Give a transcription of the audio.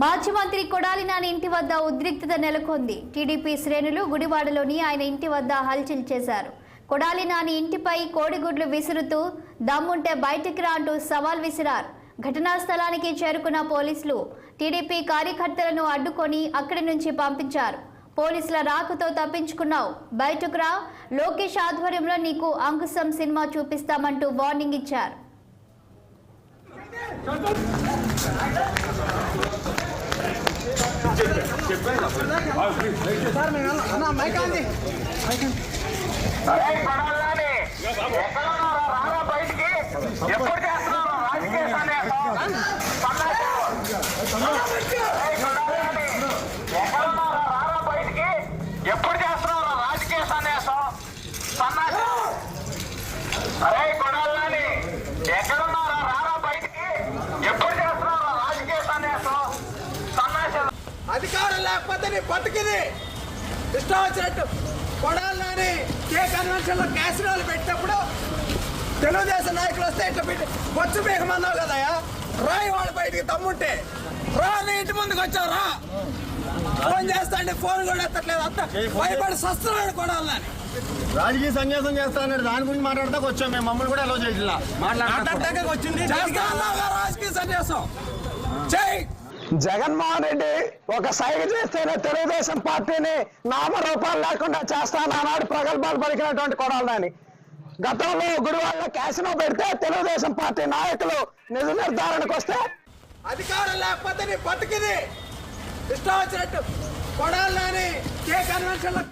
మాజీ మంత్రి కొడాలి నాని ఇంటి వద్ద ఉద్రిక్తత నెలకొంది. టీడీపీ శ్రేణులు గుడివాడలోని ఆయన ఇంటి వద్ద హల్చల్ చేశారు. కొడాలి నాని ఇంటిపై కోడిగుడ్లు విసురుతూ దమ్ముంటే బయటికి రా అంటూ సవాల్ విసిరారు. ఘటనా స్థలానికి చేరుకున్న పోలీసులు టీడీపీ కార్యకర్తలను అడ్డుకొని అక్కడి నుంచి పంపించారు. పోలీసుల రాకతో తప్పించుకున్నావు, బయటకు రా, లోకేష్ ఆధ్వర్యంలో నీకు అంకుశం సినిమా చూపిస్తామంటూ వార్నింగ్ ఇచ్చారు. ఎప్పుడు చేస్తున్నావు రాజకీయ సన్యాసం? అరే కొడాలని ఎక్కడున్నారా? రారా బయటికి. ఎప్పుడు చేస్తున్నావు రాజకీయ సన్యాసం? సన్యాసం అధికారం లేకపోతే నీ బతికిది ఇష్టం వచ్చినట్టు. కొడాలని కే కన్వెన్షన్ లో క్యాసినోలు పెట్టినప్పుడు తెలుగుదేశం నాయకులు వస్తే ఇట్లా పెట్టి బొచ్చు బీగమన్నావు కదయా. రాయి వాళ్ళు బయటికి తమ్ముంటే రా, నీ ఇంటి ముందుకు వచ్చావు రా. ఫోన్ చేస్తా అంటే ఫోన్ కూడా ఎత్తట్లేదు. అంత భయపడి సస్తున్నాడు కొడాలని. రాజకీయ సన్యాసం చేస్తానని దాని గురించి మాట్లాడతాకు వచ్చాం మేము. మమ్మల్ని కూడా ఎలా చేయట్లా మాట్లాడటానికి వచ్చింది రాజకీయ సన్యాసం చేయి. జగన్మోహన్ రెడ్డి ఒక సైగ చేస్తేనే తెలుగుదేశం పార్టీని నామరూపాలు లేకుండా చేస్తానన్నాడు ప్రగల్భాలు పలికినటువంటి కొడాలని. గతంలో గుడివాడలో క్యాసినో పెడితే తెలుగుదేశం పార్టీ నాయకులు నిజ నిర్ధారణకు వస్తే అధికారం లేకపోతే నీ బతికిది ఇష్టం వచ్చినట్టు. కొడాలని కే కన్వెన్షన్ లో